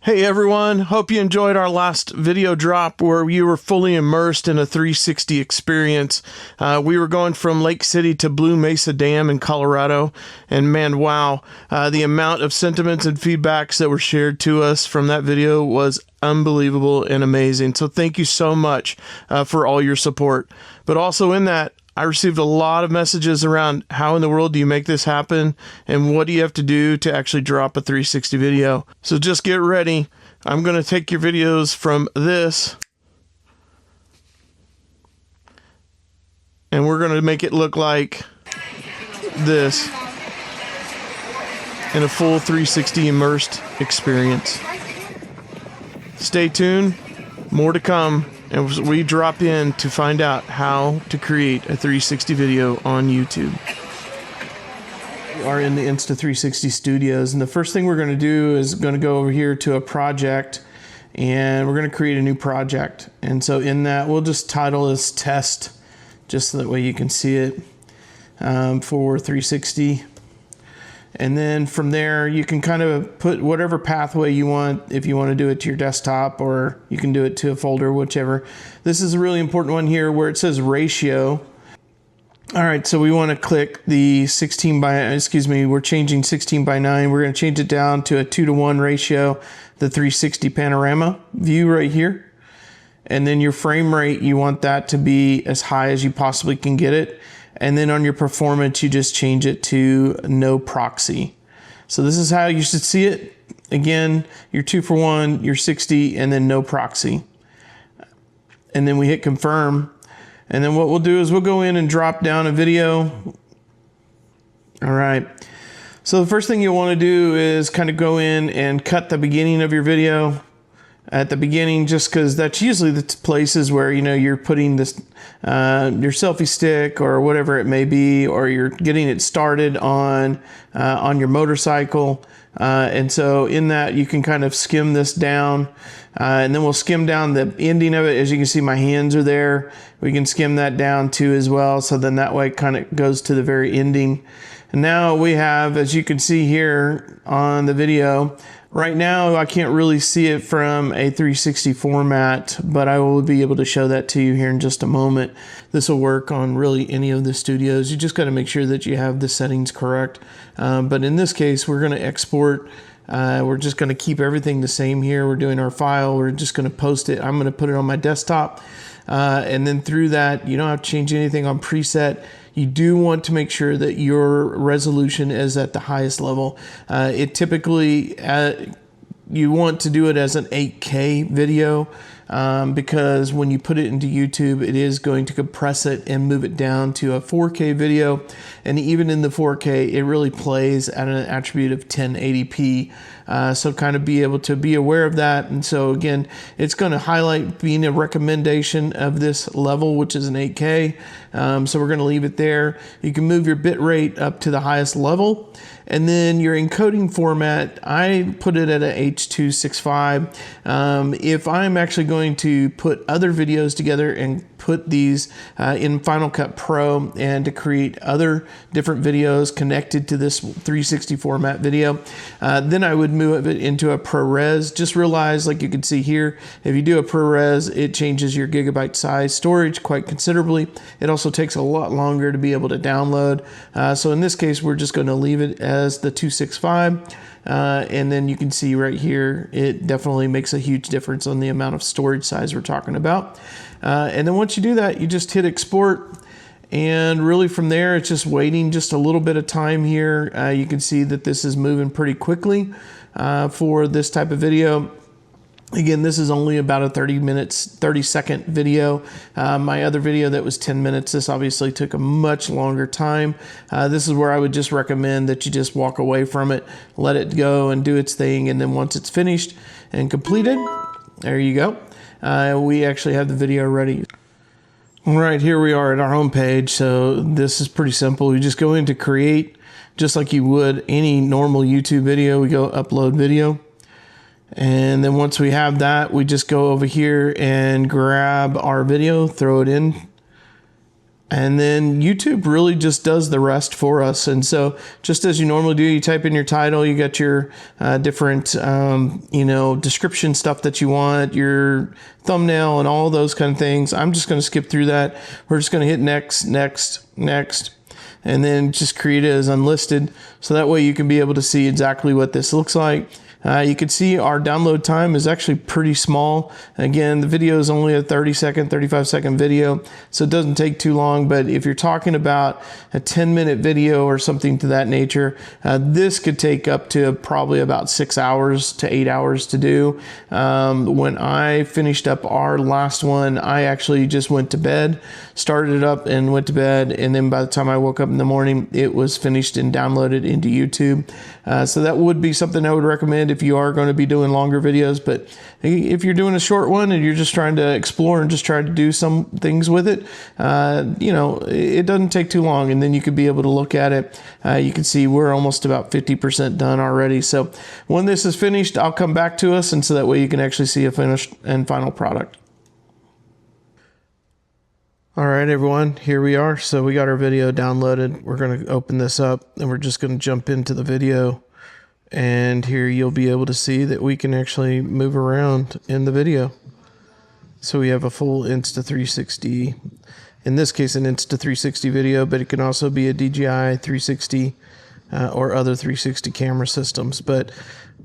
Hey everyone, hope you enjoyed our last video drop where you were fully immersed in a 360 experience. We were going from Lake City to Blue Mesa Dam in Colorado, and man, wow, the amount of sentiments and feedbacks that were shared to us from that video was unbelievable and amazing. So thank you so much for all your support. But also in that, I received a lot of messages around how in the world do you make this happen and what do you have to do to actually drop a 360 video. So just get ready. I'm going to take your videos from this and we're going to make it look like this in a full 360 immersed experience. Stay tuned, more to come. And we drop in to find out how to create a 360 video on YouTube. We are in the Insta360 studios, and the first thing we're going to do is going to go over here to a project, and we're going to create a new project. And so in that, we'll just title this test, just so that way you can see it for 360. And then from there, you can kind of put whatever pathway you want, if you want to do it to your desktop, or you can do it to a folder, whichever. This is a really important one here where it says ratio. All right, so we want to click the 16 by, we're changing 16 by 9. We're going to change it down to a 2:1 ratio, the 360 panorama view right here. And then your frame rate, you want that to be as high as you possibly can get it. And then on your performance, you just change it to no proxy. So this is how you should see it. Again, your 2-for-1, your 60, and then no proxy. And then we hit confirm. And then what we'll do is we'll go in and drop down a video. All right. So the first thing you'll want to do is kind of go in and cut the beginning of your video at the beginning, just because that's usually the places where, you know, you're putting this your selfie stick or whatever it may be, or you're getting it started on your motorcycle. And so in that, you can kind of skim this down, and then we'll skim down the ending of it. As you can see, my hands are there. We can skim that down too as well. So then that way it kind of goes to the very ending. And now we have, as you can see here on the video, right now I can't really see it from a 360 format, but I will be able to show that to you here in just a moment. This will work on really any of the studios. You just got to make sure that you have the settings correct. But in this case, we're going to export. We're just going to keep everything the same here. We're doing our file. We're just going to post it. I'm going to put it on my desktop. And then through that, you don't have to change anything on preset. You do want to make sure that your resolution is at the highest level. It typically, you want to do it as an 8K video because when you put it into YouTube, it is going to compress it and move it down to a 4K video. And even in the 4K, it really plays at an attribute of 1080p. So kind of be able to be aware of that. And so again, it's going to highlight being a recommendation of this level, which is an 8K. So we're going to leave it there. You can move your bit rate up to the highest level. And then your encoding format, I put it at a H.265. If I'm actually going to put other videos together and put these in Final Cut Pro and to create other different videos connected to this 360 format video, then I would move it into a ProRes. Just realize, like you can see here, if you do a ProRes, it changes your gigabyte size storage quite considerably. It also takes a lot longer to be able to download. So in this case, we're just going to leave it as the 265. And then you can see right here, it definitely makes a huge difference on the amount of storage size we're talking about. And then once you do that, you just hit export. And really from there, it's just waiting just a little bit of time here. You can see that this is moving pretty quickly for this type of video. Again, this is only about a 30-second video. My other video that was 10 minutes, this obviously took a much longer time. This is where I would just recommend that you just walk away from it, let it go and do its thing. And then once it's finished and completed, there you go. We actually have the video ready. All right, here we are at our home page. So this is pretty simple. You just go into create, just like you would any normal YouTube video. We go upload video. And then once we have that, we just go over here and grab our video, throw it in. And then YouTube really just does the rest for us. And so just as you normally do, you type in your title, you got your different, description stuff that you want, your thumbnail and all those kind of things. I'm just going to skip through that. We're just going to hit next, next, next, and then just create it as unlisted. So that way you can be able to see exactly what this looks like. You can see our download time is actually pretty small. Again, the video is only a 30-second, 35-second video, so it doesn't take too long. But if you're talking about a 10-minute video or something to that nature, this could take up to probably about 6 hours to 8 hours to do. When I finished up our last one, I actually just went to bed, started it up and went to bed, and then by the time I woke up in the morning, it was finished and downloaded into YouTube. So that would be something I would recommend if you are going to be doing longer videos. But if you're doing a short one and you're just trying to explore and just try to do some things with it, it doesn't take too long, and then you could be able to look at it. You can see we're almost about 50% done already. So when this is finished, I'll come back to us, and so that way you can actually see a finished and final product. All right, everyone, here we are. So we got our video downloaded. We're going to open this up and we're just going to jump into the video. And here you'll be able to see that we can actually move around in the video. So we have a full Insta360, in this case an Insta360 video, but it can also be a DJI 360 or other 360 camera systems. But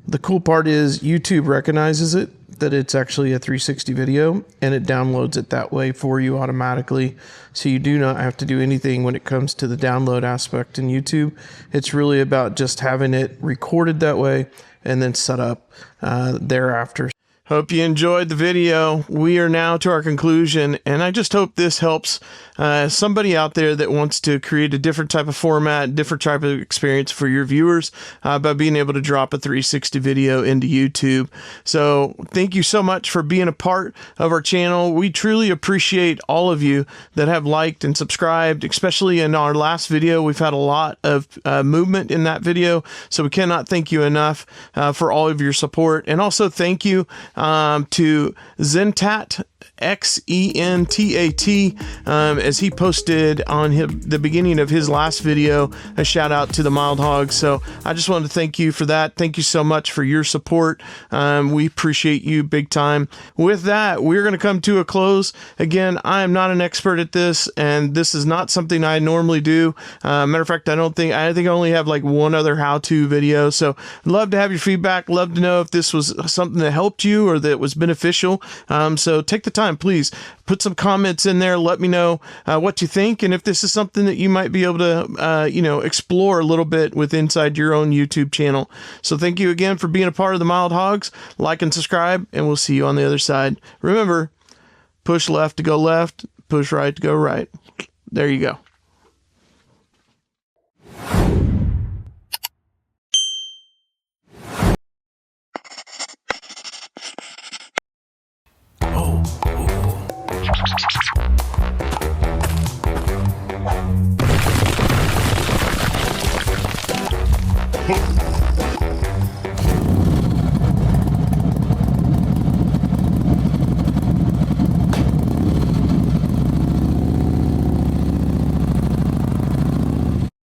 the cool part is YouTube recognizes it, that it's actually a 360 video, and it downloads it that way for you automatically. So you do not have to do anything when it comes to the download aspect in YouTube. It's really about just having it recorded that way and then set up thereafter. Hope you enjoyed the video. We are now to our conclusion, and I just hope this helps somebody out there that wants to create a different type of format, different type of experience for your viewers by being able to drop a 360 video into YouTube. So thank you so much for being a part of our channel. We truly appreciate all of you that have liked and subscribed, especially in our last video. We've had a lot of movement in that video, so we cannot thank you enough for all of your support. And also thank you to Zentat, X-E-N-T-A-T, as he posted on the beginning of his last video, a shout out to the Mild Hogs. So I just wanted to thank you for that. Thank you so much for your support. We appreciate you big time. With that, we're going to come to a close. Again, I am not an expert at this, and this is not something I normally do. Matter of fact, I think I only have like one other how-to video. So I'd love to have your feedback. Love to know if this was something that helped you or that was beneficial. So take the time, please put some comments in there. Let me know what you think, and if this is something that you might be able to explore a little bit with inside your own YouTube channel. So thank you again for being a part of the Mild Hogs. Like and subscribe, and we'll see you on the other side. Remember, push left to go left, push right to go right. There you go. Oh.